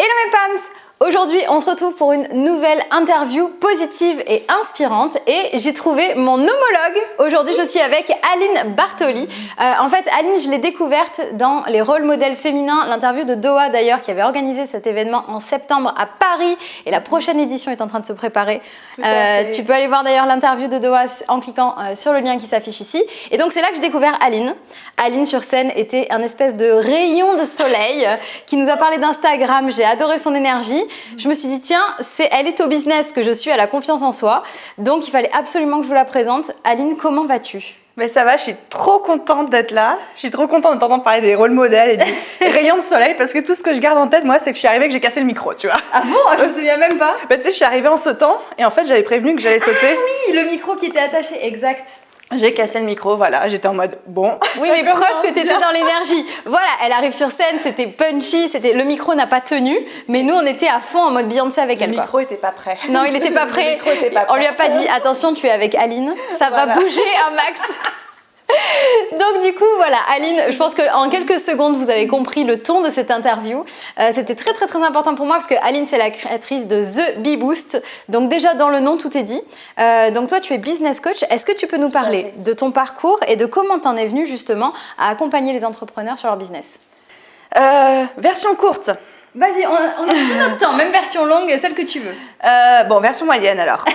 Hello mes Pams! Aujourd'hui, on se retrouve pour une nouvelle interview positive et inspirante et j'ai trouvé mon homologue. Aujourd'hui, je suis avec Aline Bartoli. En fait, Aline, je l'ai découverte dans les rôles modèles féminins, l'interview de Doha d'ailleurs, qui avait organisé cet événement en septembre à Paris et la prochaine édition est en train de se préparer. Tu peux aller voir d'ailleurs l'interview de Doha en cliquant sur le lien qui s'affiche ici. Et donc, c'est là que j'ai découvert Aline. Aline sur scène était un espèce de rayon de soleil qui nous a parlé d'Instagram. J'ai adoré son énergie. Je me suis dit, tiens, elle est au business que je suis, elle a confiance en soi. Donc, il fallait absolument que je vous la présente. Aline, comment vas-tu? Mais ça va, je suis trop contente d'être là. Je suis trop contente de t'entendre parler des rôles modèles et des rayons de soleil parce que tout ce que je garde en tête, moi, c'est que je suis arrivée et que j'ai cassé le micro, tu vois. Ah bon? Je me souviens même pas. Bah, tu sais, je suis arrivée en sautant et en fait, j'avais prévenu que j'allais sauter. Ah oui, le micro qui était attaché, exact. J'ai cassé le micro, voilà, j'étais en mode bon. Oui, mais preuve que tu étais dans l'énergie. Voilà, elle arrive sur scène, c'était punchy, le micro n'a pas tenu, mais nous on était à fond en mode Beyoncé avec elle. Le micro était pas prêt. Non, il était pas prêt. On lui a pas dit attention, tu es avec Aline, ça va bouger un max. Donc du coup voilà Aline, je pense qu'en quelques secondes vous avez compris le ton de cette interview. C'était très important pour moi parce que Aline c'est la créatrice de The Bee Boost. Donc déjà dans le nom tout est dit. Donc toi tu es business coach. Est-ce que tu peux nous parler de ton parcours et de comment t'en es venue justement à accompagner les entrepreneurs sur leur business? Version courte. Vas-y, on a tout notre temps, même version longue, celle que tu veux. Bon, version moyenne alors.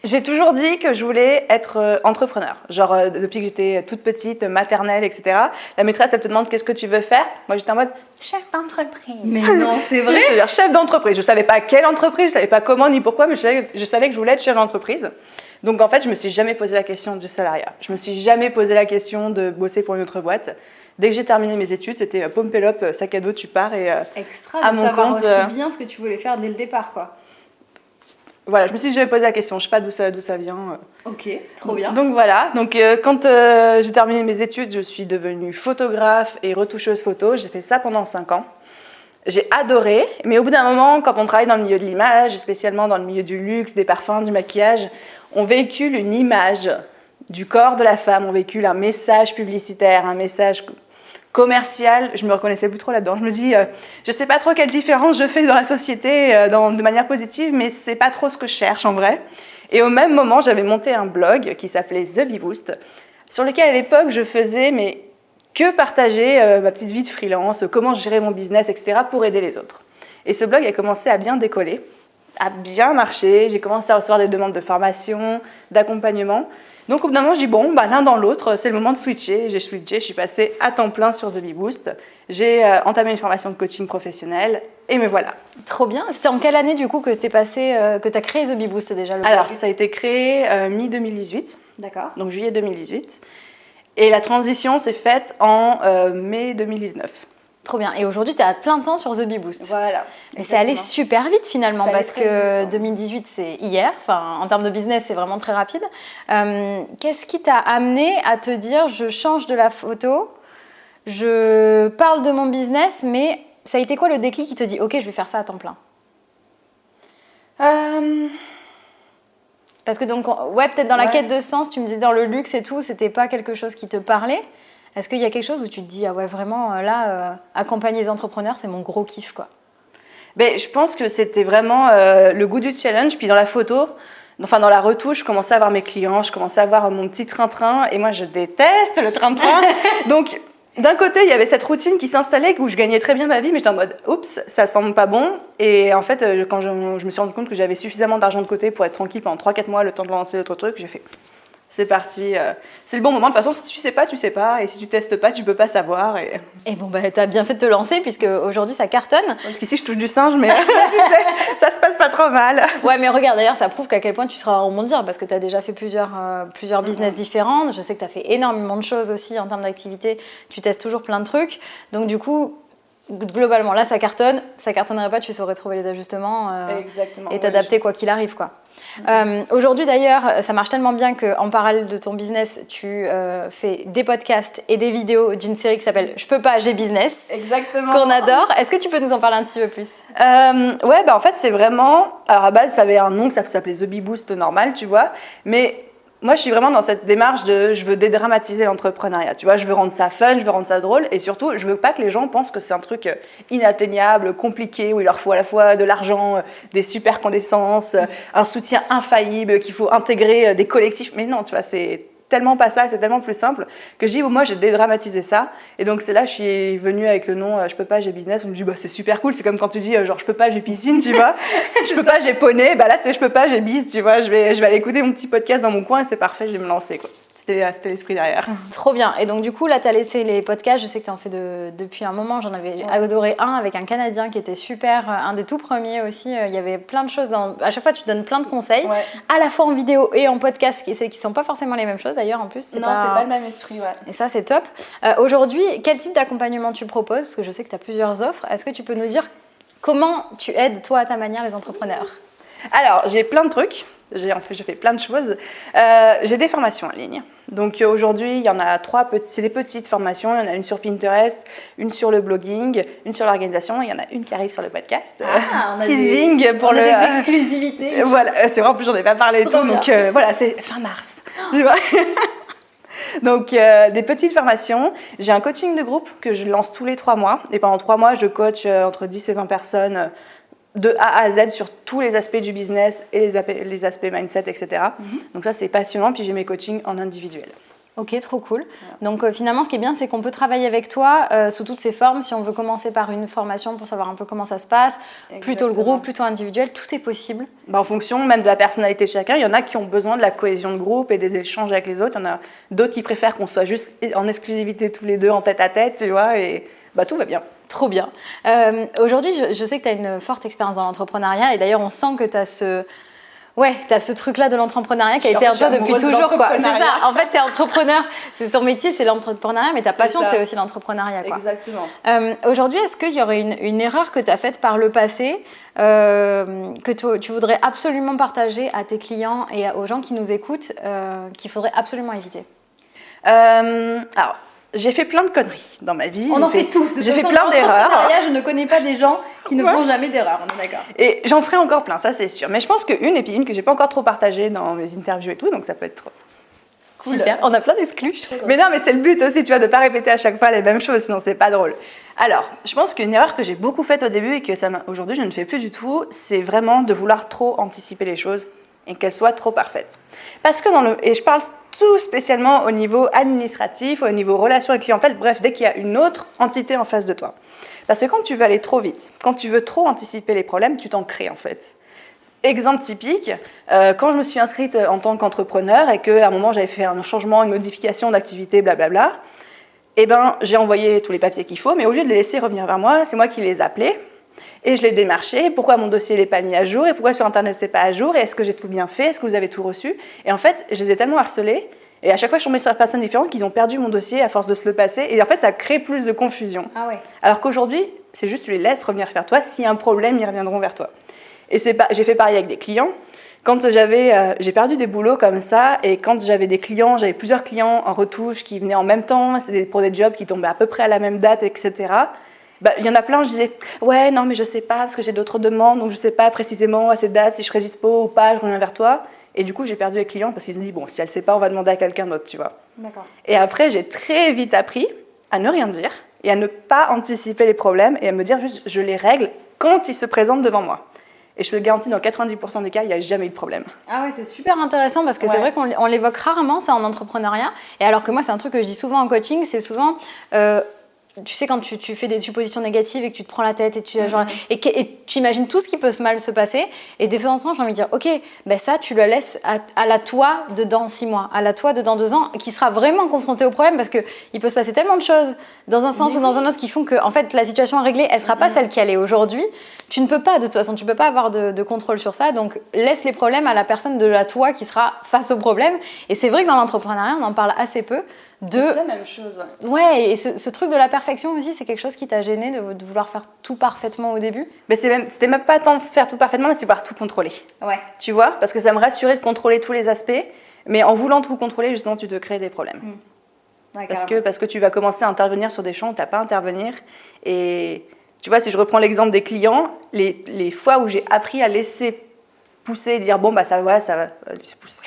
J'ai toujours dit que je voulais être entrepreneur. Genre, depuis que j'étais toute petite, maternelle, etc. La maîtresse, elle te demande qu'est-ce que tu veux faire. Moi, j'étais en mode chef d'entreprise. Mais non, c'est vrai. Je te dire chef d'entreprise. Je savais pas quelle entreprise, je savais pas comment ni pourquoi, mais je savais que je voulais être chef d'entreprise. Donc, en fait, je me suis jamais posé la question du salariat. Je me suis jamais posé la question de bosser pour une autre boîte. Dès que j'ai terminé mes études, c'était pompe-pélope, sac à dos, tu pars et extra à de mon savoir compte. Aussi bien ce que tu voulais faire dès le départ, quoi. Voilà, je me suis jamais posé la question, je sais pas d'où ça vient. Ok, trop bien. Donc voilà, quand j'ai terminé mes études, je suis devenue photographe et retoucheuse photo. J'ai fait ça pendant 5 ans. J'ai adoré, mais au bout d'un moment, quand on travaille dans le milieu de l'image, spécialement dans le milieu du luxe, des parfums, du maquillage, on véhicule une image du corps de la femme, on véhicule un message publicitaire, un message commercial. Je me reconnaissais plus trop là-dedans. Je me dis, je sais pas trop quelle différence je fais dans la société de manière positive, mais c'est pas trop ce que je cherche en vrai. Et au même moment, j'avais monté un blog qui s'appelait The Bee Boost, sur lequel à l'époque je faisais que partager ma petite vie de freelance, comment gérer mon business, etc. pour aider les autres. Et ce blog a commencé à bien décoller, à bien marcher. J'ai commencé à recevoir des demandes de formation, d'accompagnement. Donc au bout d'un moment, je dis bon, l'un dans l'autre, c'est le moment de switcher. J'ai switché, je suis passée à temps plein sur The Bee Boost. J'ai entamé une formation de coaching professionnel et me voilà. Trop bien. C'était en quelle année du coup que tu as créé The Bee Boost déjà? Alors ça a été créé mi-2018. D'accord. Donc juillet 2018. Et la transition s'est faite en mai 2019. Trop bien. Et aujourd'hui, tu es à plein temps sur The Bee Boost. Voilà. Mais c'est allé super vite finalement parce que vite, 2018, c'est hier. Enfin, en termes de business, c'est vraiment très rapide. Qu'est-ce qui t'a amené à te dire, je change de la photo, je parle de mon business, mais ça a été quoi le déclic qui te dit, ok, je vais faire ça à temps plein? Parce que donc, ouais, peut-être dans la quête de sens, tu me disais dans le luxe et tout, c'était pas quelque chose qui te parlait. Est-ce qu'il y a quelque chose où tu te dis, ah ouais, vraiment, là, accompagner les entrepreneurs, c'est mon gros kiff, quoi? Ben, je pense que c'était vraiment le goût du challenge. Puis dans la photo, enfin dans la retouche, je commençais à avoir mes clients, je commençais à avoir mon petit train-train. Et moi, je déteste le train-train. Donc, d'un côté, il y avait cette routine qui s'installait où je gagnais très bien ma vie, mais j'étais en mode, oups, ça semble pas bon. Et en fait, quand je me suis rendu compte que j'avais suffisamment d'argent de côté pour être tranquille pendant 3-4 mois, le temps de lancer l'autre truc, j'ai fait... C'est parti, c'est le bon moment. De toute façon, si tu sais pas, tu sais pas. Et si tu testes pas, tu peux pas savoir. Et bon, t'as bien fait de te lancer puisque aujourd'hui ça cartonne. Parce qu'ici, je touche du singe, mais ça se passe pas trop mal. Ouais, mais regarde, d'ailleurs, ça prouve qu'à quel point tu seras à rebondir parce que tu as déjà fait plusieurs business différents. Je sais que tu as fait énormément de choses aussi en termes d'activité. Tu testes toujours plein de trucs. Donc, du coup, globalement, là, ça cartonne. Ça cartonnerait pas, tu saurais trouver les ajustements et t'adapter quoi qu'il arrive, quoi. Aujourd'hui d'ailleurs, ça marche tellement bien qu'en parallèle de ton business, tu fais des podcasts et des vidéos d'une série qui s'appelle Je peux pas, j'ai business. Exactement. Qu'on adore. Est-ce que tu peux nous en parler un petit peu plus? Ouais, en fait, c'est vraiment... Alors à base, ça avait un nom, ça s'appelait The Bee Boost normal, tu vois. Mais moi, je suis vraiment dans cette démarche de je veux dédramatiser l'entrepreneuriat. Tu vois, je veux rendre ça fun, je veux rendre ça drôle et surtout, je veux pas que les gens pensent que c'est un truc inatteignable, compliqué, où il leur faut à la fois de l'argent, des super connaissances, un soutien infaillible, qu'il faut intégrer des collectifs. Mais non, tu vois, c'est tellement pas ça, c'est tellement plus simple que je dis, moi, j'ai dédramatisé ça. Et donc, c'est là, je suis venue avec le nom Je peux pas, j'ai business. On me dit, bah, c'est super cool. C'est comme quand tu dis, genre, je peux pas, j'ai piscine, tu vois. Je peux pas, j'ai poney. Bah là, c'est je peux pas, j'ai bise, tu vois. Je vais aller écouter mon petit podcast dans mon coin et c'est parfait, je vais me lancer, quoi. C'était l'esprit derrière. Trop bien. Et donc, du coup, là, tu as laissé les podcasts. Je sais que tu en fais depuis un moment. J'en avais adoré un avec un Canadien qui était super, un des tout premiers aussi. Il y avait plein de choses. À chaque fois, tu donnes plein de conseils, à la fois en vidéo et en podcast, qui ne sont pas forcément les mêmes choses d'ailleurs. En plus, c'est pas le même esprit. Ouais. Et ça, c'est top. Aujourd'hui, quel type d'accompagnement tu proposes? Parce que je sais que tu as plusieurs offres. Est-ce que tu peux nous dire comment tu aides, toi, à ta manière, les entrepreneurs? Alors, j'ai plein de trucs. Je fais plein de choses. J'ai des formations en ligne. Donc aujourd'hui, il y en a 3, c'est des petites formations. Il y en a une sur Pinterest, une sur le blogging, une sur l'organisation. Il y en a une qui arrive sur le podcast. On a teasing on a des exclusivités. Voilà, c'est vrai, en plus, j'en ai pas parlé et tout. Donc voilà, c'est fin mars. Tu vois. Donc, des petites formations. J'ai un coaching de groupe que je lance tous les 3 mois. Et pendant 3 mois, je coach entre 10 et 20 personnes de A à Z sur tous les aspects du business et les aspects mindset, etc. Donc ça, c'est passionnant. Puis j'ai mes coachings en individuel. Ok, trop cool. Voilà. Donc finalement, ce qui est bien, c'est qu'on peut travailler avec toi sous toutes ces formes. Si on veut commencer par une formation pour savoir un peu comment ça se passe, plutôt le groupe, plutôt individuel, tout est possible. En fonction même de la personnalité de chacun, il y en a qui ont besoin de la cohésion de groupe et des échanges avec les autres. Il y en a d'autres qui préfèrent qu'on soit juste en exclusivité tous les deux, en tête à tête, tu vois, et tout va bien. Trop bien. Aujourd'hui, je sais que tu as une forte expérience dans l'entrepreneuriat et d'ailleurs, on sent que tu as ce truc-là de l'entrepreneuriat qui a été un peu depuis toujours, quoi. C'est ça. En fait, tu es entrepreneur. C'est ton métier, c'est l'entrepreneuriat, mais ta passion, c'est aussi l'entrepreneuriat, quoi. Exactement. Aujourd'hui, est-ce qu'il y aurait une erreur que tu as faite par le passé que tu voudrais absolument partager à tes clients et aux gens qui nous écoutent qu'il faudrait absolument éviter? Alors, j'ai fait plein de conneries dans ma vie. On en fait tous. J'ai fait plein d'erreurs. Je ne connais pas des gens qui ne font jamais d'erreurs, on est d'accord. Et j'en ferai encore plein, ça c'est sûr. Mais je pense qu'une, et puis une que j'ai pas encore trop partagée dans mes interviews et tout, donc ça peut être cool. Super, on a plein d'exclus. Mais non, mais c'est le but aussi, tu vois, de pas répéter à chaque fois les mêmes choses, sinon c'est pas drôle. Alors, je pense qu'une erreur que j'ai beaucoup faite au début et que aujourd'hui je ne fais plus du tout, c'est vraiment de vouloir trop anticiper les choses et qu'elles soient trop parfaites. Parce que et je parle tout spécialement au niveau administratif, au niveau relation avec clientèle, bref, dès qu'il y a une autre entité en face de toi. Parce que quand tu veux aller trop vite, quand tu veux trop anticiper les problèmes, tu t'en crées en fait. Exemple typique, quand je me suis inscrite en tant qu'entrepreneur et qu'à un moment j'avais fait un changement, une modification d'activité, blablabla, j'ai envoyé tous les papiers qu'il faut, mais au lieu de les laisser revenir vers moi, c'est moi qui les appelais. Et je l'ai démarché, pourquoi mon dossier n'est pas mis à jour, et pourquoi sur Internet c'est pas à jour, et est-ce que j'ai tout bien fait, est-ce que vous avez tout reçu? Et en fait, je les ai tellement harcelés, et à chaque fois je tombais sur des personnes différentes qu'ils ont perdu mon dossier à force de se le passer, et en fait ça crée plus de confusion. Ah ouais. Alors qu'aujourd'hui, c'est juste tu les laisses revenir vers toi, s'il y a un problème, ils reviendront vers toi. Et j'ai fait pareil avec des clients. Quand j'ai perdu des boulots comme ça, et quand j'avais j'avais plusieurs clients en retouche qui venaient en même temps, c'était pour des jobs qui tombaient à peu près à la même date, etc. Il y en a plein, je disais « Ouais, non, mais je sais pas, parce que j'ai d'autres demandes, donc je sais pas précisément à cette date si je serai dispo ou pas, je reviens vers toi. » Et du coup, j'ai perdu les clients parce qu'ils se sont dit « Bon, si elle sait pas, on va demander à quelqu'un d'autre, tu vois. » D'accord. Et après, j'ai très vite appris à ne rien dire et à ne pas anticiper les problèmes et à me dire juste « Je les règle quand ils se présentent devant moi. » Et je te le garantis, dans 90% des cas, il n'y a jamais eu de problème. Ah ouais, c'est super intéressant parce que c'est vrai qu'on l'évoque rarement, ça, en entrepreneuriat. Et alors que moi, c'est un truc que je dis souvent en coaching, c'est souvent... tu sais, quand tu fais des suppositions négatives et que tu te prends la tête et tu imagines tout ce qui peut mal se passer, et des fois en temps, j'ai envie de dire, ok, ça, tu le laisses à la toi de dans 6 mois, à la toi de dans 2 ans, qui sera vraiment confronté au problème parce qu'il peut se passer tellement de choses dans un sens ou dans un autre qui font que, en fait, la situation à régler, elle ne sera pas celle qu'elle est aujourd'hui. Tu ne peux pas, de toute façon, tu ne peux pas avoir de contrôle sur ça, donc laisse les problèmes à la personne de la toi qui sera face au problème. Et c'est vrai que dans l'entrepreneuriat, on en parle assez peu. C'est la même chose. Ouais, et ce truc de la perfection aussi, c'est quelque chose qui t'a gêné de vouloir faire tout parfaitement au début? C'était même pas tant faire tout parfaitement, mais c'est pouvoir tout contrôler. Ouais. Tu vois, parce que ça me rassurait de contrôler tous les aspects, mais en voulant tout contrôler, justement, tu te crées des problèmes. Ouais, parce que tu vas commencer à intervenir sur des champs où tu n'as pas à intervenir. Et tu vois, si je reprends l'exemple des clients, les fois où j'ai appris à laisser pousser et dire bon bah ça va, se pousser.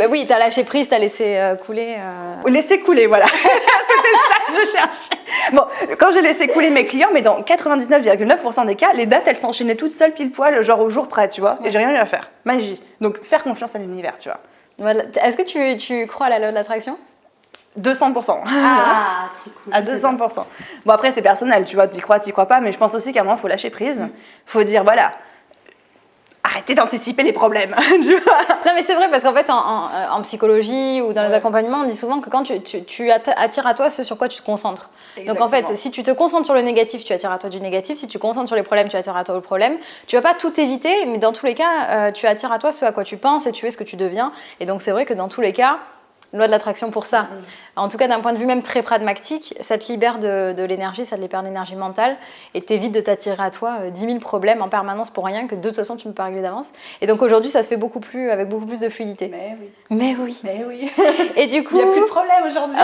Oui, t'as lâché prise, t'as laissé couler. Laisser couler, voilà. C'était ça que je cherchais. Bon, quand j'ai laissé couler mes clients, mais dans 99,9% des cas, les dates elles s'enchaînaient toutes seules pile poil, genre au jour près, tu vois. Et j'ai rien eu à faire. Magie. Donc faire confiance à l'univers, tu vois. Voilà. Est-ce que tu crois à la loi de l'attraction? 200%. Ah, trop cool. À 200%. Bon, après, c'est personnel, tu vois, t'y crois pas, mais je pense aussi qu'à un moment, il faut lâcher prise. Faut dire, voilà, arrêtez d'anticiper les problèmes, tu vois. Non, mais c'est vrai, parce qu'en fait, en psychologie ou dans les accompagnements, on dit souvent que quand tu attires à toi ce sur quoi tu te concentres. Exactement. Donc, en fait, si tu te concentres sur le négatif, tu attires à toi du négatif. Si tu te concentres sur les problèmes, tu attires à toi le problème. Tu vas pas tout éviter, mais dans tous les cas, tu attires à toi ce à quoi tu penses et tu es ce que tu deviens. Et donc, c'est vrai que dans tous les cas, loi de l'attraction pour ça. En tout cas, d'un point de vue même très pragmatique, ça te libère de l'énergie, ça te libère d'énergie mentale et t'évite de t'attirer à toi 10 000 problèmes en permanence pour rien que de toute façon tu ne peux pas régler d'avance. Et donc aujourd'hui, ça se fait avec beaucoup plus de fluidité. Mais oui. Et du coup... Il n'y a plus de problème aujourd'hui.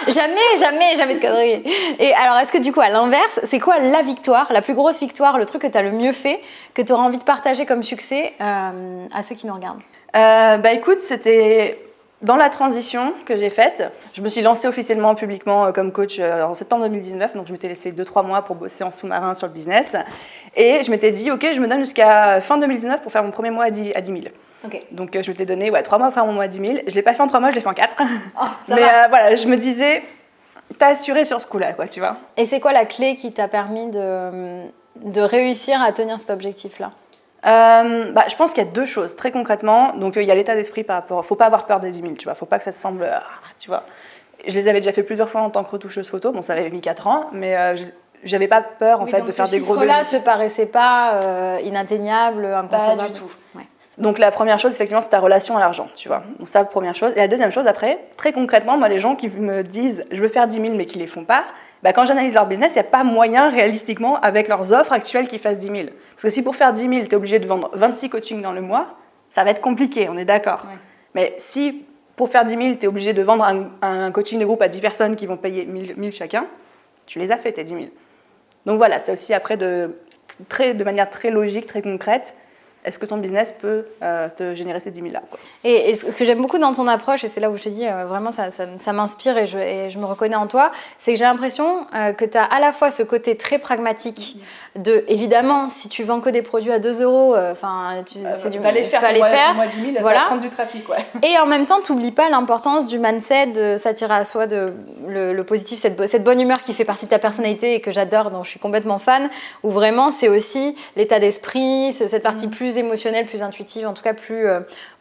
Jamais de conneries. Et alors, est-ce que du coup, à l'inverse, c'est quoi la victoire, la plus grosse victoire, le truc que tu as le mieux fait, que tu auras envie de partager comme succès à ceux qui nous regardent? Bah écoute, c'était... Dans la transition que j'ai faite, je me suis lancée officiellement, publiquement comme coach en septembre 2019. Donc, je m'étais laissé 2-3 mois pour bosser en sous-marin sur le business. Et je m'étais dit, OK, je me donne jusqu'à fin 2019 pour faire mon premier mois à 10 000. Okay. Donc, je m'étais donné 3 mois pour faire mon mois à 10 000. Je ne l'ai pas fait en 3 mois, je l'ai fait en 4. Mais voilà, je me disais, t'as assuré sur ce coup-là, quoi, tu vois. Et c'est quoi la clé qui t'a permis de réussir à tenir cet objectif-là? Je pense qu'il y a 2 choses, très concrètement. Donc, il y a l'état d'esprit par rapport... Faut pas avoir peur des 10 000, tu vois. Faut pas que ça se semble... tu vois. Je les avais déjà fait plusieurs fois en tant que retoucheuse photo. Bon, ça avait mis 4 ans, mais j'avais pas peur, en fait, de faire des gros devis. Donc, ce chiffre-là te paraissait pas inatteignable, inconcevable? Pas du tout. Ouais. Donc, la première chose, effectivement, c'est ta relation à l'argent, tu vois. Donc, ça, première chose. Et la deuxième chose, après, très concrètement, moi, les gens qui me disent « je veux faire 10 000 », mais qui les font pas, quand j'analyse leur business, il n'y a pas moyen réalistiquement avec leurs offres actuelles qu'ils fassent 10 000. Parce que si pour faire 10 000, tu es obligé de vendre 26 coachings dans le mois, ça va être compliqué, on est d'accord. Ouais. Mais si pour faire 10 000, tu es obligé de vendre un coaching de groupe à 10 personnes qui vont payer 1 000 chacun, tu les as fait tes 10 000. Donc voilà, c'est aussi après de manière très logique, très concrète, est-ce que ton business peut te générer ces 10 000 là, quoi. Et ce que j'aime beaucoup dans ton approche, et c'est là où je te dis vraiment ça m'inspire et je me reconnais en toi, c'est que j'ai l'impression que tu as à la fois ce côté très pragmatique de, évidemment, si tu vends que des produits à 2 euros, c'est du fallait faire. Moi 10 000, voilà. Ça va prendre du trafic, ouais. Et en même temps, tu n'oublies pas l'importance du mindset, de s'attirer à soi, le positif, cette bonne humeur qui fait partie de ta personnalité et que j'adore, dont je suis complètement fan, où vraiment c'est aussi l'état d'esprit, cette partie plus émotionnelle, plus intuitive, en tout cas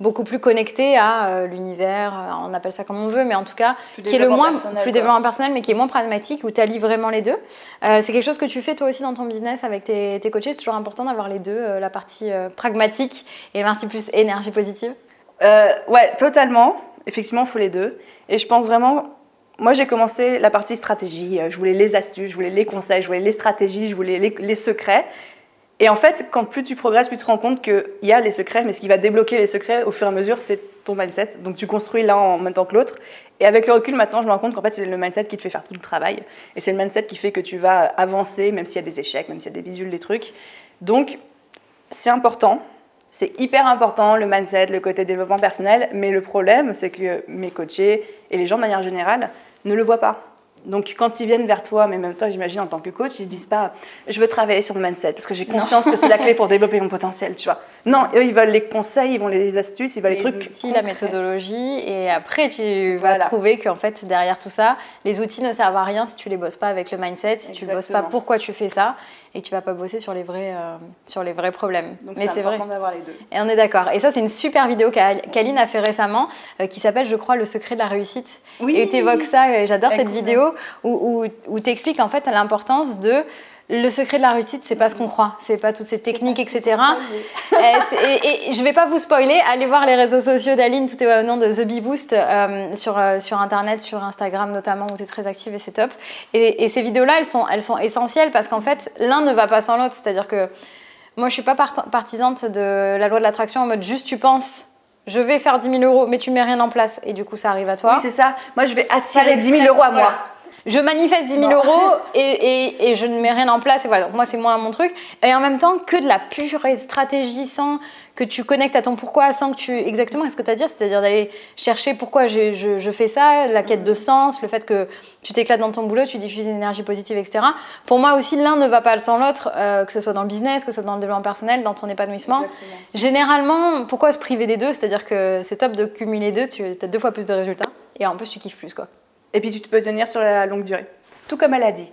beaucoup plus connectée à l'univers, on appelle ça comme on veut, mais en tout cas qui est le moins plus développement personnel, mais qui est moins pragmatique, où tu allies vraiment les deux. C'est quelque chose que tu fais toi aussi dans ton business avec tes coachés. C'est toujours important d'avoir les deux, la partie pragmatique et la partie plus énergie positive. Ouais, totalement. Effectivement, il faut les deux. Et je pense vraiment... Moi, j'ai commencé la partie stratégie. Je voulais les astuces, je voulais les conseils, je voulais les stratégies, je voulais les secrets. Et en fait, quand plus tu progresses, plus tu te rends compte qu'il y a les secrets, mais ce qui va débloquer les secrets au fur et à mesure, c'est ton mindset. Donc tu construis l'un en même temps que l'autre. Et avec le recul, maintenant, je me rends compte qu'en fait, c'est le mindset qui te fait faire tout le travail. Et c'est le mindset qui fait que tu vas avancer, même s'il y a des échecs, même s'il y a des bidules, des trucs. Donc, c'est important. C'est hyper important, le mindset, le côté développement personnel. Mais le problème, c'est que mes coachés et les gens de manière générale ne le voient pas. Donc, quand ils viennent vers toi, mais même toi, j'imagine, en tant que coach, ils ne se disent pas « je veux travailler sur le mindset parce que j'ai conscience que c'est la clé pour développer mon potentiel », tu vois. Non, eux, ils veulent les conseils, ils veulent les astuces, ils veulent les trucs outils, la méthodologie. Et après, tu vas trouver qu'en fait, derrière tout ça, les outils ne servent à rien si tu ne les bosses pas avec le mindset, si tu ne bosses pas pourquoi tu fais ça et que tu ne vas pas bosser sur les vrais problèmes. Donc, c'est important d'avoir les deux. Et on est d'accord. Et ça, c'est une super vidéo qu'Aline a fait récemment qui s'appelle, je crois, « Le secret de la réussite ». Oui. Et tu évoques ça, j'adore cette vidéo où tu expliques en fait l'importance de le secret de la réussite, c'est pas ce qu'on croit, c'est pas toutes ces techniques, etc. Et je vais pas vous spoiler, allez voir les réseaux sociaux d'Aline, tout est au nom de The Bee Boost sur Internet, sur Instagram notamment, où tu es très active et c'est top. Et ces vidéos-là, elles sont essentielles parce qu'en fait, l'un ne va pas sans l'autre. C'est-à-dire que moi, je suis pas partisante de la loi de l'attraction en mode juste tu penses. Je vais faire 10 000 euros, mais tu mets rien en place et du coup, ça arrive à toi. Oui, c'est ça. Moi, je vais attirer 10 000 euros à moi. je manifeste 10 000 euros et je ne mets rien en place. Et voilà, donc moi, c'est moins mon truc. Et en même temps, que de la pure stratégie sans que tu connectes à ton pourquoi, sans que tu... Exactement, qu'est-ce que tu as à dire? C'est-à-dire d'aller chercher pourquoi je fais ça, la quête de sens, le fait que tu t'éclates dans ton boulot, tu diffuses une énergie positive, etc. Pour moi aussi, l'un ne va pas sans l'autre, que ce soit dans le business, que ce soit dans le développement personnel, dans ton épanouissement. Exactement. Généralement, pourquoi se priver des deux? C'est-à-dire que c'est top de cumuler deux, tu as 2 fois plus de résultats et en plus, tu kiffes plus, quoi. Et puis tu peux tenir sur la longue durée. Tout comme elle a dit.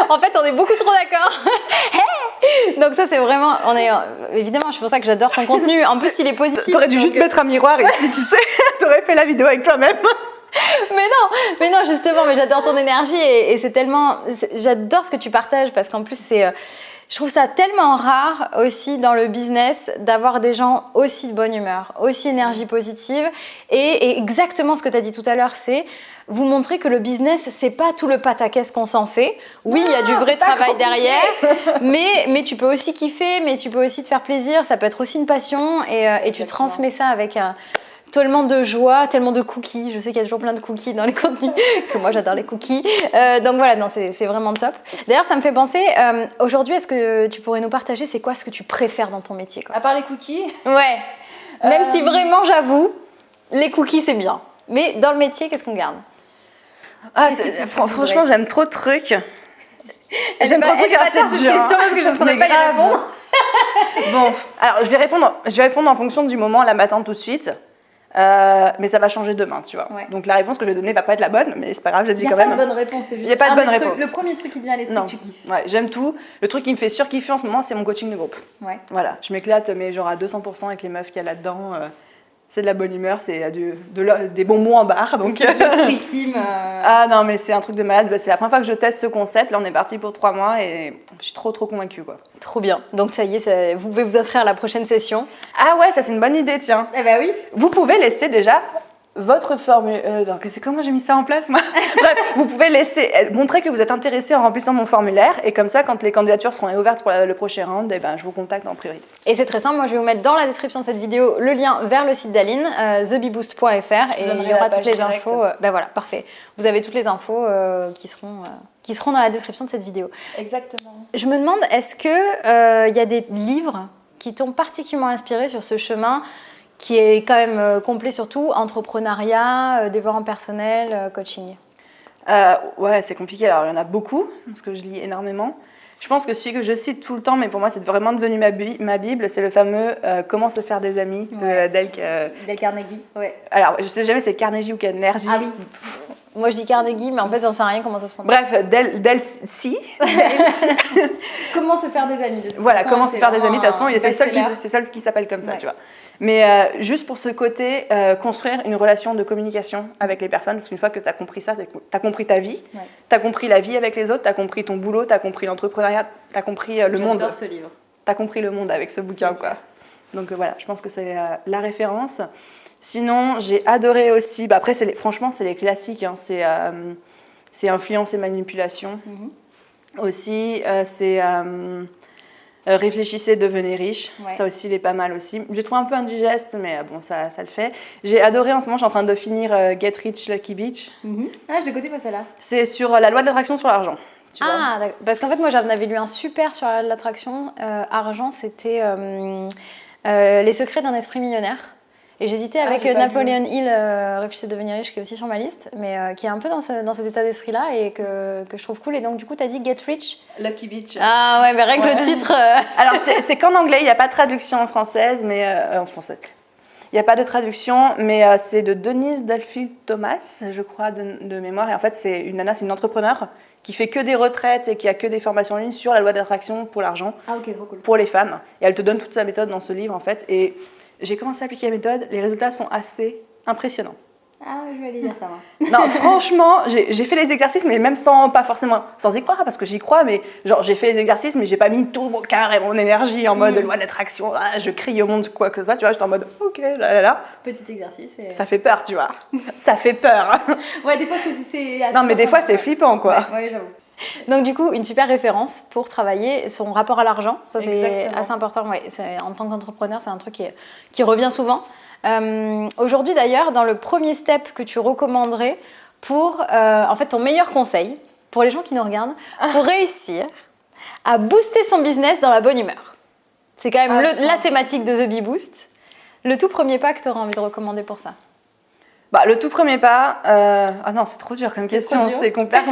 En fait, on est beaucoup trop d'accord. Donc ça, c'est vraiment... évidemment, c'est pour ça que j'adore ton contenu. En plus, il est positif. T'aurais dû juste mettre un miroir ici, tu sais. T'aurais fait la vidéo avec toi-même. Mais non, justement, mais j'adore ton énergie et c'est tellement... J'adore ce que tu partages parce qu'en plus, je trouve ça tellement rare aussi dans le business d'avoir des gens aussi de bonne humeur, aussi énergie positive et exactement ce que tu as dit tout à l'heure, c'est vous montrer que le business, c'est pas tout le pataquès qu'on s'en fait. Oui, il y a du vrai travail derrière, mais tu peux aussi kiffer, mais tu peux aussi te faire plaisir, ça peut être aussi une passion et tu transmets ça avec tellement de joie, tellement de cookies. Je sais qu'il y a toujours plein de cookies dans les contenus, que moi j'adore les cookies. Donc voilà, non, c'est vraiment top. D'ailleurs, ça me fait penser, aujourd'hui, est-ce que tu pourrais nous partager, c'est quoi ce que tu préfères dans ton métier, quoi? À part les cookies. Ouais, même si vraiment, j'avoue, les cookies c'est bien. Mais dans le métier, qu'est-ce qu'on garde? Franchement, j'aime trop de trucs. J'aime trop de trucs. Elle cette question parce que je ne saurais pas y répondre. Bon, alors je vais répondre en fonction du moment, là matin tout de suite. Mais ça va changer demain, tu vois. Ouais. Donc la réponse que je vais donner va pas être la bonne, mais c'est pas grave, je le dis quand même. Il n'y a pas de bonne réponse, c'est juste. Il n'y a pas de bonne réponse. Le premier truc qui te vient à l'esprit, tu kiffes. Ouais, j'aime tout. Le truc qui me fait surkiffer en ce moment, c'est mon coaching de groupe. Ouais. Voilà, je m'éclate, mais genre à 200% avec les meufs qu'il y a là-dedans. C'est de la bonne humeur, c'est des bons mots en barre. Donc... C'est l'esprit team. Ah non, mais c'est un truc de malade. C'est la première fois que je teste ce concept. Là, on est parti pour 3 mois et je suis trop convaincue, quoi. Trop bien. Donc ça y est, vous pouvez vous inscrire à la prochaine session. Ah ouais, ça c'est une bonne idée, tiens. Eh ben oui. Vous pouvez laisser déjà votre formule. C'est comment j'ai mis ça en place, moi? Bref, vous pouvez montrer que vous êtes intéressé en remplissant mon formulaire et comme ça, quand les candidatures seront ouvertes pour le prochain round, eh ben, je vous contacte en priorité. Et c'est très simple. Moi, je vais vous mettre dans la description de cette vidéo le lien vers le site d'Aline, thebeboost.fr, et il y aura toutes les infos. Ben voilà, parfait. Vous avez toutes les infos qui seront dans la description de cette vidéo. Exactement. Je me demande, est-ce que y a des livres qui t'ont particulièrement inspiré sur ce chemin qui est quand même complet surtout, entrepreneuriat, développement personnel, coaching? Ouais, c'est compliqué. Alors, il y en a beaucoup, parce que je lis énormément. Je pense que celui que je cite tout le temps, mais pour moi, c'est vraiment devenu ma Bible, c'est le fameux « Comment se faire des amis » de Dale Carnegie. Ouais. Alors, je sais jamais si c'est Carnegie ou Carnegie. Ah oui. Moi, je dis Carnegie, mais en fait, j'en sais rien comment ça se prononce. Bref, Delcy. Comment se faire des amis, de toute voilà, façon, comment se faire des amis, de toute façon, c'est seul qui s'appelle comme ça, ouais. tu vois. Mais juste pour ce côté, construire une relation de communication avec les personnes, parce qu'une fois que tu as compris ça, tu as compris ta vie, ouais. Tu as compris la vie avec les autres, tu as compris ton boulot, tu as compris l'entrepreneuriat, tu as compris le monde. J'adore ce livre. Tu as compris le monde avec ce bouquin, quoi. Donc voilà, je pense que c'est la référence. Sinon, j'ai adoré aussi, après, franchement, c'est les classiques, hein, c'est Influence et manipulation. Aussi, c'est Réfléchissez, devenez riche. Ouais. Ça aussi, il est pas mal aussi. Je l'ai trouvé un peu indigeste, mais bon, ça le fait. J'ai adoré, en ce moment, je suis en train de finir Get Rich, Lucky Bitch. Ah, je l'ai écouté pas celle-là. C'est sur la loi de l'attraction sur l'argent. Ah, d'accord. Parce qu'en fait, moi, j'en avais lu un super sur l'attraction argent. C'était Les secrets d'un esprit millionnaire. Et j'hésitais avec Napoleon Hill, Réfléchissez, devenir riche, qui est aussi sur ma liste, mais qui est un peu dans cet état d'esprit-là et que je trouve cool. Et donc, du coup, tu as dit Get Rich. Lucky Bitch. Ah ouais, mais rien que le titre. Alors, c'est qu'en anglais, il n'y a pas de traduction en française, mais en français. Il n'y a pas de traduction, mais c'est de Denise Duffield Thomas, je crois, de mémoire. Et en fait, c'est une nana, c'est une entrepreneure qui fait que des retraites et qui a que des formations en ligne sur la loi d'attraction pour l'argent. Ah ok, trop cool. Pour les femmes. Et elle te donne toute sa méthode dans ce livre, en fait. Et j'ai commencé à appliquer la méthode, les résultats sont assez impressionnants. Ah ouais, je vais aller dire ça, moi. Non, franchement, j'ai fait les exercices, mais même pas forcément sans y croire, parce que j'y crois, mais genre j'ai fait les exercices, mais j'ai pas mis tout mon cœur et mon énergie en mode loi d'attraction, je crie au monde, quoi que ce soit, tu vois, j'étais en mode ok, là. Petit exercice. Et... Ça fait peur, tu vois. Ça fait peur. Ouais, des fois c'est assez non, mais des fois c'est flippant, quoi. Ouais, j'avoue. Donc du coup, une super référence pour travailler son rapport à l'argent. Ça, c'est assez important. Ouais, en tant qu'entrepreneur, c'est un truc qui revient souvent. Aujourd'hui, d'ailleurs, dans le premier step que tu recommanderais pour, en fait, ton meilleur conseil pour les gens qui nous regardent, pour réussir à booster son business dans la bonne humeur. C'est quand même la thématique de The Bee Boost. Le tout premier pas que tu auras envie de recommander pour ça? Le tout premier pas, ah non, c'est trop dur comme question, c'est compliqué.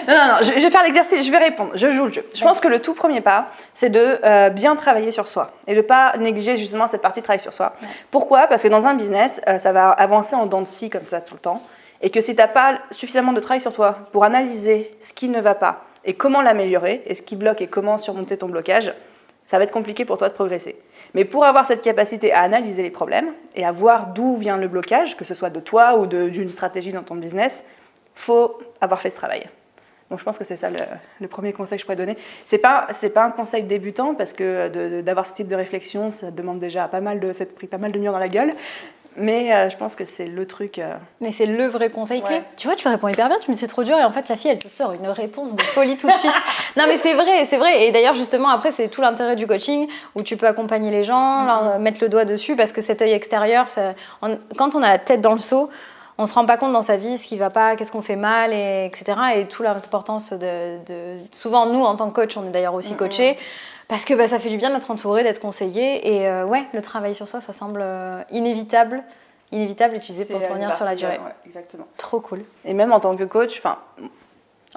Non, je vais faire l'exercice, je vais répondre, je joue le jeu. Je pense que le tout premier pas, c'est de bien travailler sur soi et de ne pas négliger justement cette partie de travail sur soi. Ouais. Pourquoi? Parce que dans un business, ça va avancer en dents de scie comme ça tout le temps et que si tu n'as pas suffisamment de travail sur toi pour analyser ce qui ne va pas et comment l'améliorer et ce qui bloque et comment surmonter ton blocage, ça va être compliqué pour toi de progresser. Mais pour avoir cette capacité à analyser les problèmes et à voir d'où vient le blocage, que ce soit de toi ou d'une stratégie dans ton business, il faut avoir fait ce travail. Donc je pense que c'est ça le premier conseil que je pourrais donner. C'est pas un conseil débutant parce que d'avoir ce type de réflexion, ça demande déjà s'être pris pas mal de murs dans la gueule. Mais je pense que c'est le truc. Mais c'est le vrai conseil clé. Tu vois, tu réponds hyper bien, tu me dis c'est trop dur et en fait la fille elle te sort une réponse de folie tout de suite. Non mais c'est vrai. Et d'ailleurs justement après c'est tout l'intérêt du coaching où tu peux accompagner les gens, leur mettre le doigt dessus parce que cet œil extérieur, quand on a la tête dans le seau, on se rend pas compte dans sa vie ce qui va pas, qu'est-ce qu'on fait mal, etc. Et toute l'importance souvent nous en tant que coach, on est d'ailleurs aussi coachés. Parce que ça fait du bien d'être entouré, d'être conseillé. Et le travail sur soi, ça semble inévitable utilisé pour tenir sur la durée. Ouais, exactement. Trop cool. Et même en tant que coach,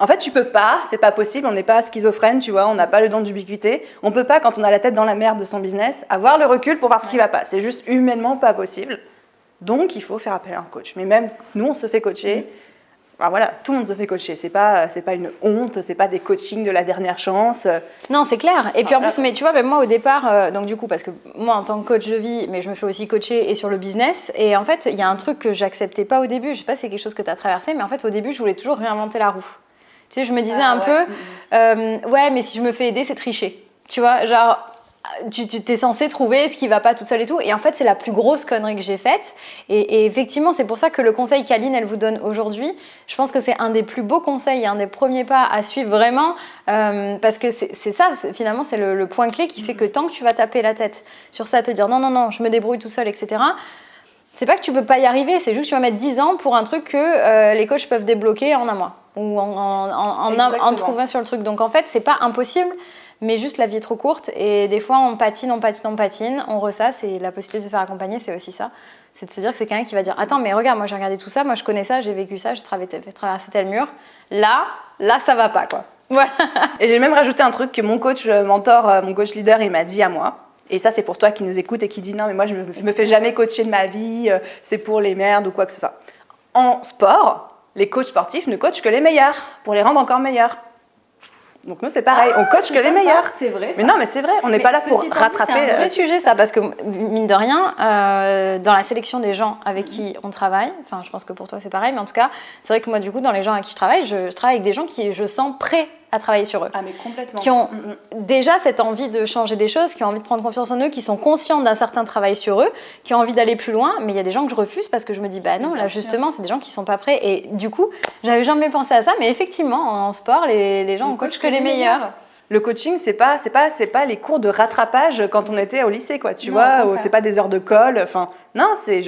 en fait, tu peux pas, c'est pas possible, on n'est pas schizophrène, tu vois, on n'a pas le don d'ubiquité. On peut pas, quand on a la tête dans la merde de son business, avoir le recul pour voir ce qui va pas. C'est juste humainement pas possible. Donc, il faut faire appel à un coach. Mais même nous, on se fait coacher. Tout le monde se fait coacher. C'est pas une honte, c'est pas des coachings de la dernière chance. Non, c'est clair. Et puis en plus, mais tu vois, même moi au départ, donc du coup, parce que moi en tant que coach de vie, mais je me fais aussi coacher et sur le business. Et en fait, il y a un truc que j'acceptais pas au début. Je sais pas si c'est quelque chose que tu as traversé, mais en fait, au début, je voulais toujours réinventer la roue. Tu sais, je me disais mais si je me fais aider, c'est tricher. Tu vois, genre. Tu t'es censé trouver ce qui va pas toute seule et tout. Et en fait, c'est la plus grosse connerie que j'ai faite. Et effectivement, c'est pour ça que le conseil qu'Aline, elle vous donne aujourd'hui, je pense que c'est un des plus beaux conseils, un des premiers pas à suivre vraiment. Parce que c'est ça, finalement, c'est le point clé qui fait que tant que tu vas taper la tête sur ça, te dire non, je me débrouille tout seul, etc. C'est pas que tu peux pas y arriver, c'est juste que tu vas mettre 10 ans pour un truc que les coachs peuvent débloquer en un mois. Ou en trouvant sur le truc. Donc en fait, c'est pas impossible. Mais juste la vie est trop courte et des fois on patine, on ressasse et la possibilité de se faire accompagner c'est aussi ça. C'est de se dire que c'est quelqu'un qui va dire attends mais regarde moi j'ai regardé tout ça, moi je connais ça, j'ai vécu ça, j'ai traversé tel mur. Là ça va pas quoi. Voilà. Et j'ai même rajouté un truc que mon coach mentor, mon coach leader il m'a dit à moi. Et ça c'est pour toi qui nous écoute et qui dit non mais moi je me fais jamais coacher de ma vie, c'est pour les merdes ou quoi que ce soit. En sport, les coachs sportifs ne coachent que les meilleurs pour les rendre encore meilleurs. Donc nous c'est pareil, on coach que les meilleurs. C'est vrai. Ça. Mais non, mais c'est vrai, on n'est pas là pour rattraper. C'est un vrai sujet ça, parce que mine de rien, dans la sélection des gens avec qui on travaille, enfin je pense que pour toi c'est pareil, mais en tout cas, c'est vrai que moi du coup dans les gens avec qui je travaille avec des gens qui je sens prêts à travailler sur eux. Ah mais complètement. Qui ont déjà cette envie de changer des choses, qui ont envie de prendre confiance en eux, qui sont conscients d'un certain travail sur eux, qui ont envie d'aller plus loin, mais il y a des gens que je refuse parce que je me dis bah non, là justement c'est des gens qui sont pas prêts et du coup, j'avais jamais pensé à ça, mais effectivement en sport les gens on coach que les meilleurs. Le coaching, c'est pas les cours de rattrapage quand on était au lycée, quoi. Tu vois, c'est pas des heures de colle. Enfin, non, c'est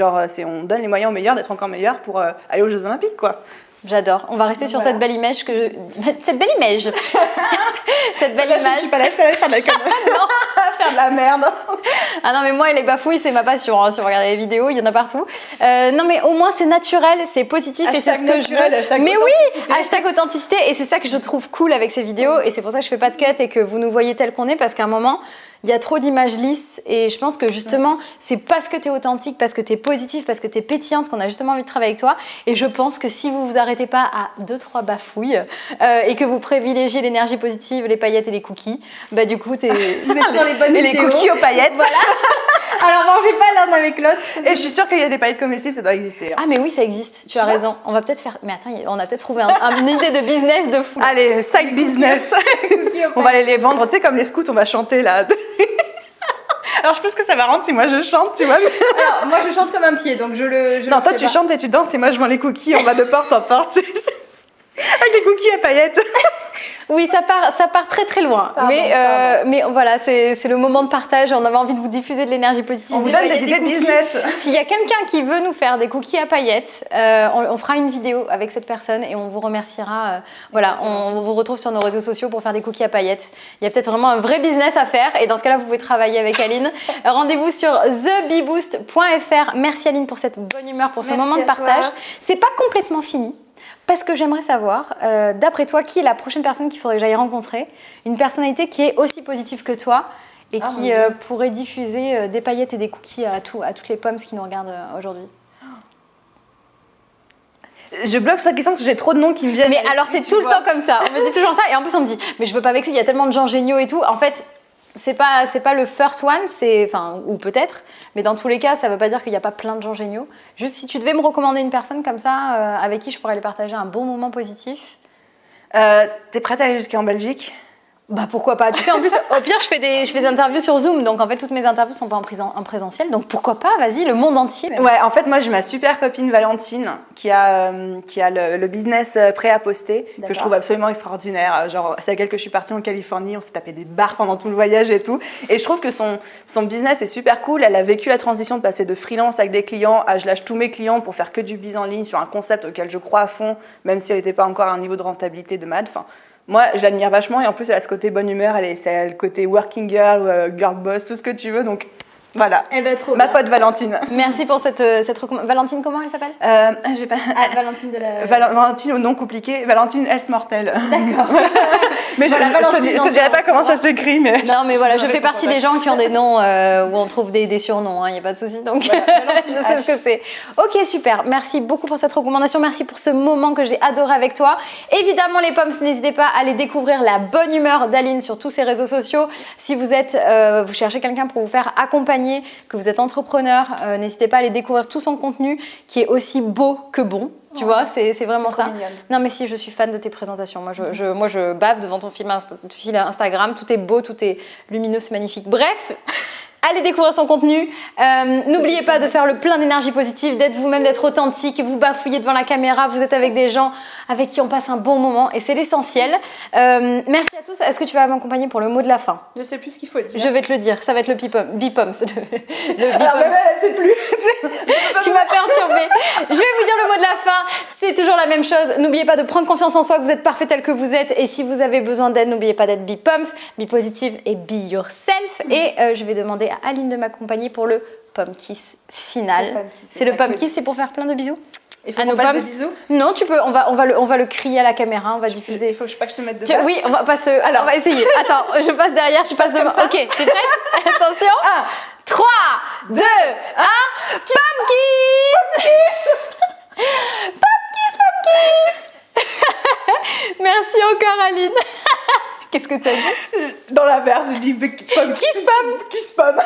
on donne les moyens aux meilleurs d'être encore meilleurs pour aller aux Jeux Olympiques, quoi. J'adore. On va rester sur cette belle image cette belle image. Cette belle image. Je suis pas la seule à faire de la connerie. À faire de la merde. Ah non mais moi les bafouilles c'est ma passion. Hein. Si vous regardez les vidéos, il y en a partout. Non mais au moins c'est naturel, c'est positif et c'est ce que je veux. Mais oui, #authenticité et c'est ça que je trouve cool avec ces vidéos et c'est pour ça que je fais pas de cut et que vous nous voyez tel qu'on est parce qu'à un moment il y a trop d'images lisses et je pense que justement c'est parce que tu es authentique, parce que tu es positif, parce que tu es pétillante qu'on a justement envie de travailler avec toi et je pense que si vous vous arrêtez pas à 2-3 bafouilles et que vous privilégiez l'énergie positive, les paillettes et les cookies, bah du coup vous êtes sur les bonnes vidéos. Et les cookies aux paillettes. Voilà. Alors mangez pas l'un avec l'autre. Et je suis sûre qu'il y a des paillettes comestibles, ça doit exister. Ah mais oui ça existe, tu as raison. On va peut-être faire, mais attends on a peut-être trouvé une idée de business de fou. Allez, side business. On va aller les vendre, tu sais comme les scouts on va chanter là. Alors je pense que ça va rendre si moi je chante, tu vois. Alors moi je chante comme un pied, donc non, toi tu chantes et tu danses et moi je vends les cookies, on va de porte en porte. Avec les cookies à paillettes. Oui, ça part très très loin. Pardon. Mais voilà, c'est le moment de partage. On avait envie de vous diffuser de l'énergie positive. On vous donne des idées de business. S'il y a quelqu'un qui veut nous faire des cookies à paillettes, on fera une vidéo avec cette personne et on vous remerciera. Voilà, on vous retrouve sur nos réseaux sociaux pour faire des cookies à paillettes. Il y a peut-être vraiment un vrai business à faire et dans ce cas-là, vous pouvez travailler avec Aline. Rendez-vous sur thebeboost.fr. Merci Aline pour cette bonne humeur, pour ce moment de partage. C'est pas complètement fini. Parce que j'aimerais savoir, d'après toi, qui est la prochaine personne qu'il faudrait que j'aille rencontrer? Une personnalité qui est aussi positive que toi et qui pourrait diffuser des paillettes et des cookies à toutes les pommes qui nous regardent aujourd'hui. Je bloque sur la question parce que j'ai trop de noms qui me viennent. Mais alors c'est tout le temps comme ça, on me dit toujours ça et en plus on me dit mais je veux pas vexer, il y a tellement de gens géniaux et tout. En fait, c'est pas le first one, ou peut-être, mais dans tous les cas, ça veut pas dire qu'il n'y a pas plein de gens géniaux. Juste si tu devais me recommander une personne comme ça, avec qui je pourrais aller partager un bon moment positif. T'es prête à aller jusqu'en Belgique? Bah pourquoi pas. Tu sais, en plus, au pire, je fais des interviews sur Zoom, donc en fait, toutes mes interviews sont pas en présentiel, donc pourquoi pas, vas-y, le monde entier. Même. Ouais, en fait, moi, j'ai ma super copine Valentine qui a le business prêt à poster, que je trouve absolument extraordinaire. Genre, c'est à elle que je suis partie en Californie, on s'est tapé des bars pendant tout le voyage et tout. Et je trouve que son business est super cool. Elle a vécu la transition de passer de freelance avec des clients à je lâche tous mes clients pour faire que du biz en ligne sur un concept auquel je crois à fond, même si elle n'était pas encore à un niveau de rentabilité de mad. Enfin, moi, je l'admire vachement et en plus, elle a ce côté bonne humeur, elle a le côté working girl, girl boss, tout ce que tu veux. Donc, voilà. Eh ben, trop ma bien. pote Valentine. Merci pour cette recommandation. Valentine, comment elle s'appelle J'ai pas... Valentine de la... Valentine au nom compliqué, Valentine Else Mortel. D'accord. Mais voilà, je te dirai pas comment ça s'écrit. Mais non, mais voilà, je fais partie des gens qui ont des noms où on trouve des surnoms, il n'y a pas de souci. Donc, voilà, je sais ce que c'est. Ok, super. Merci beaucoup pour cette recommandation. Merci pour ce moment que j'ai adoré avec toi. Évidemment, les pommes, n'hésitez pas à aller découvrir la bonne humeur d'Aline sur tous ses réseaux sociaux. Si vous vous cherchez quelqu'un pour vous faire accompagner, que vous êtes entrepreneur, n'hésitez pas à aller découvrir tout son contenu qui est aussi beau que bon. Tu vois, c'est vraiment ça. Mignonne. Non, mais si, je suis fan de tes présentations. Moi, je bave devant ton fil Instagram. Tout est beau, tout est lumineux, c'est magnifique. Bref, allez découvrir son contenu. N'oubliez pas de faire le plein d'énergie positive, d'être vous-même, d'être authentique. Vous bafouillez devant la caméra, vous êtes avec des gens avec qui on passe un bon moment et c'est l'essentiel. Merci à tous. Est-ce que tu vas m'accompagner pour le mot de la fin? je sais plus ce qu'il faut dire. Je vais te le dire. Ça va être le bipom. Alors, elle sait plus. Tu m'as perturbée. Je vais vous dire le mot de la fin. C'est toujours la même chose. N'oubliez pas de prendre confiance en soi, que vous êtes parfait tel que vous êtes. Et si vous avez besoin d'aide, n'oubliez pas d'être be positive et be yourself. Et je vais demander à Aline de m'accompagner pour le Pom Kiss final. C'est le Pom Kiss, c'est pour faire plein de bisous. Il faut qu'on fasse des bisous? Non, tu peux. On va le crier à la caméra. On va diffuser. Il faut pas que je te mette devant. Oui, on va essayer. Attends, je passe derrière, tu passes devant. Ok, t'es prête? Attention. 3, 2, 1, Pom Kiss! Pom Kiss! Merci encore Aline. Qu'est-ce que t'as dit? Dans l'inverse, je dis Pom Kiss Pom. Kiss Pom.